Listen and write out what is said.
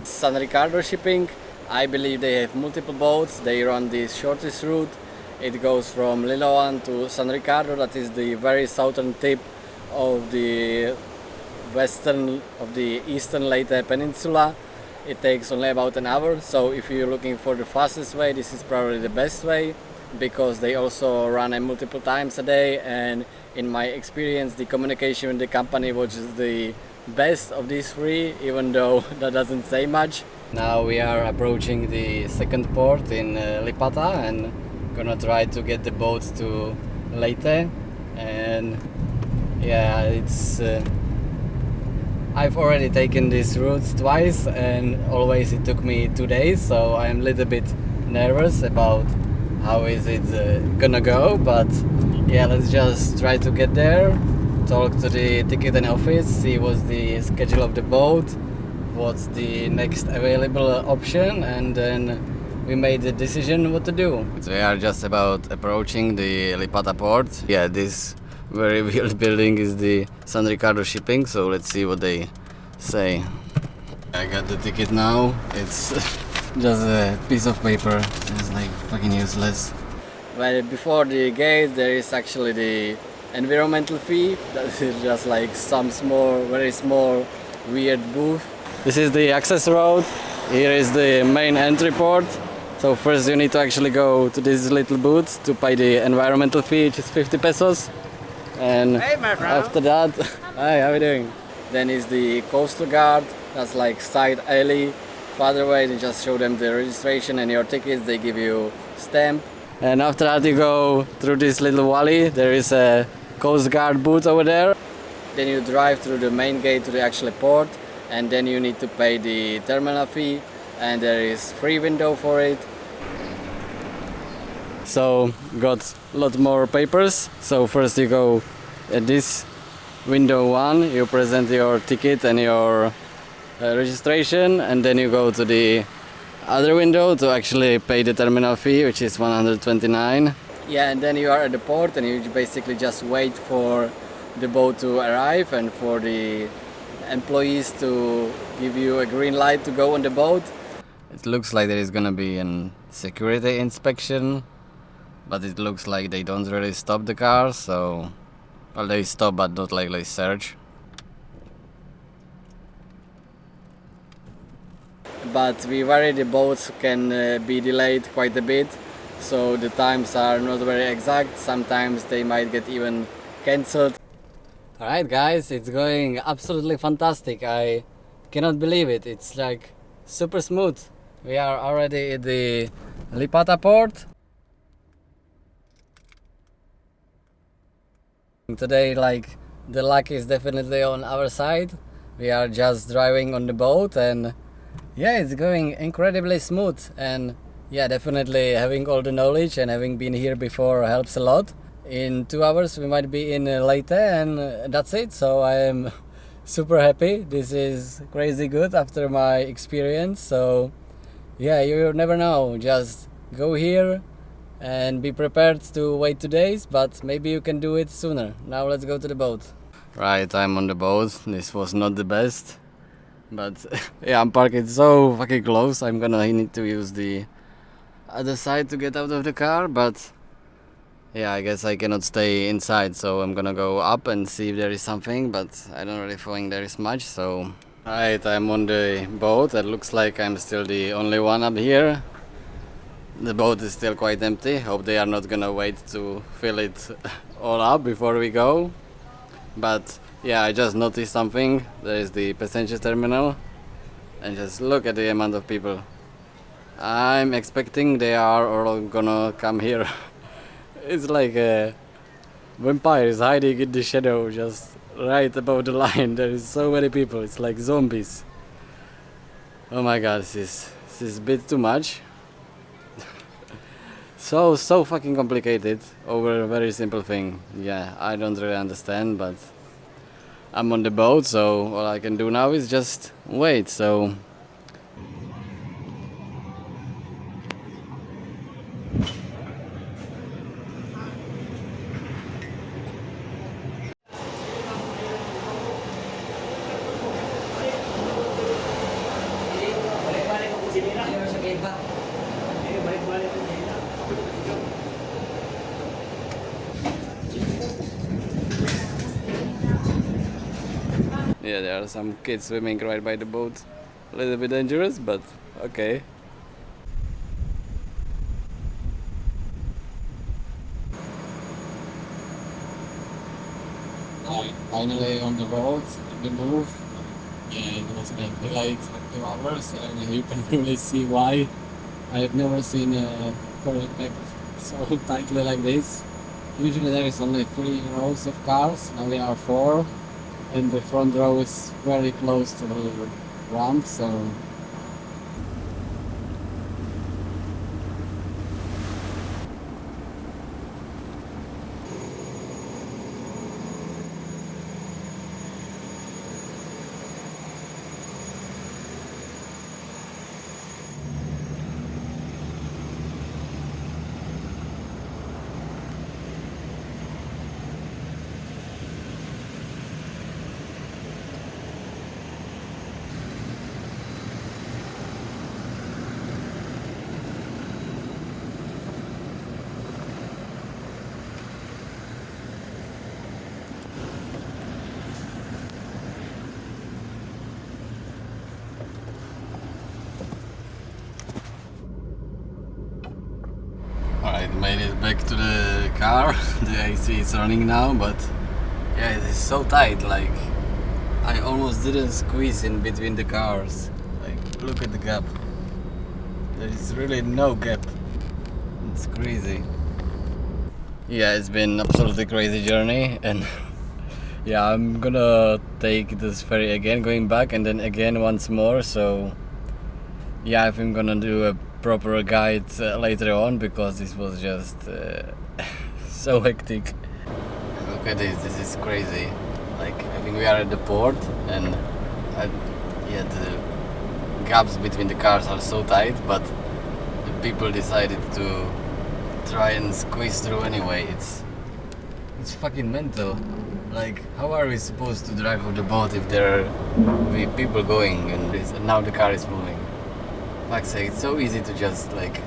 San Ricardo shipping. I believe they have multiple boats. They run the shortest route. It goes from Liloan to San Ricardo. That is the very southern tip of the eastern Leyte Peninsula. It takes only about an hour. So if you're looking for the fastest way, this is probably the best way, because they also run it multiple times a day, and in my experience the communication with the company was the best of these three, even though that doesn't say much. Now we are approaching the second port in Lipata and gonna try to get the boat to Leyte. And yeah, it's I've already taken this route twice and always it took me 2 days, so I'm a little bit nervous about how is it gonna go. But yeah, let's just try to get there, talk to the ticketing office, see what's the schedule of the boat, what's the next available option, and then we made the decision what to do. We are just about approaching the Lipata port. Yeah, this very weird building is the San Ricardo shipping, so let's see what they say. I got the ticket now. It's just a piece of paper. It's like fucking useless. Well, before the gate there is actually the environmental fee. That is just like some small, very small, weird booth. This is the access road. Here is the main entry port. So first you need to actually go to this little booth to pay the environmental fee, which is 50 pesos. And hey, after that, hi, how are you doing? Then is the coastal guard. That's like side alley. Farther away, you just show them the registration and your tickets. They give you stamp. And after that, you go through this little valley. There is a coast guard booth over there. Then you drive through the main gate to the actual port, and then you need to pay the terminal fee. And there is free window for it. So got a lot more papers. So first you go at this window 1, you present your ticket and your registration, and then you go to the other window to actually pay the terminal fee, which is 129. Yeah, and then you are at the port and you basically just wait for the boat to arrive and for the employees to give you a green light to go on the boat. It looks like there is gonna be a security inspection, but it looks like they don't really stop the cars, so well, they stop but not like they search. But we worry the boats can be delayed quite a bit, so the times are not very exact. Sometimes they might get even cancelled. Alright guys, it's going absolutely fantastic. I cannot believe it. It's like super smooth. We are already at the Lipata port. Today, like, the luck is definitely on our side. We are just driving on the boat and yeah, it's going incredibly smooth. And yeah, definitely having all the knowledge and having been here before helps a lot. In 2 hours we might be in Leyte and that's it. So I am super happy. This is crazy good after my experience. So yeah, you never know. Just go here and be prepared to wait 2 days, but maybe you can do it sooner. Now let's go to the boat. Right, I'm on the boat. This was not the best, but yeah, I'm parked so fucking close. I'm gonna need to use the other side to get out of the car, but yeah, I guess I cannot stay inside, so I'm gonna go up and see if there is something, but I don't really think there is much. So right, I'm on the boat. It looks like I'm still the only one up here. The boat is still quite empty. Hope they are not gonna wait to fill it all up before we go. But yeah, I just noticed something. There is the passenger terminal, and just look at the amount of people. I'm expecting they are all gonna come here. It's like a vampire is hiding in the shadow, just right above the line. There is so many people. It's like zombies. Oh my god, this is a bit too much. So fucking complicated over a very simple thing. Yeah, I don't really understand, but I'm on the boat, so all I can do now is just wait. So Yeah, there are some kids swimming right by the boat. A little bit dangerous, but okay. Finally on the boat, the move, and it was been delayed 2 hours, and you can really see why. I have never seen a ferry packed so tightly like this. Usually there is only 3 rows of cars, now there are 4, and the front row is very close to the ramp, so alright, made it back to the car. The AC is running now, but yeah, it is so tight, like I almost didn't squeeze in between the cars. Like, look at the gap. There is really no gap. It's crazy. Yeah, it's been absolutely crazy journey, and yeah, I'm gonna take this ferry again, going back, and then again once more. So yeah, I think I'm gonna do a proper guide later on, because this was just so hectic. Look at this is crazy. Like, I think we are at the port, and yeah, the gaps between the cars are so tight, but the people decided to try and squeeze through anyway. It's fucking mental. Like, how are we supposed to drive with the boat if there are people going and now the car is moving? Fuck's sake, it's so easy to just like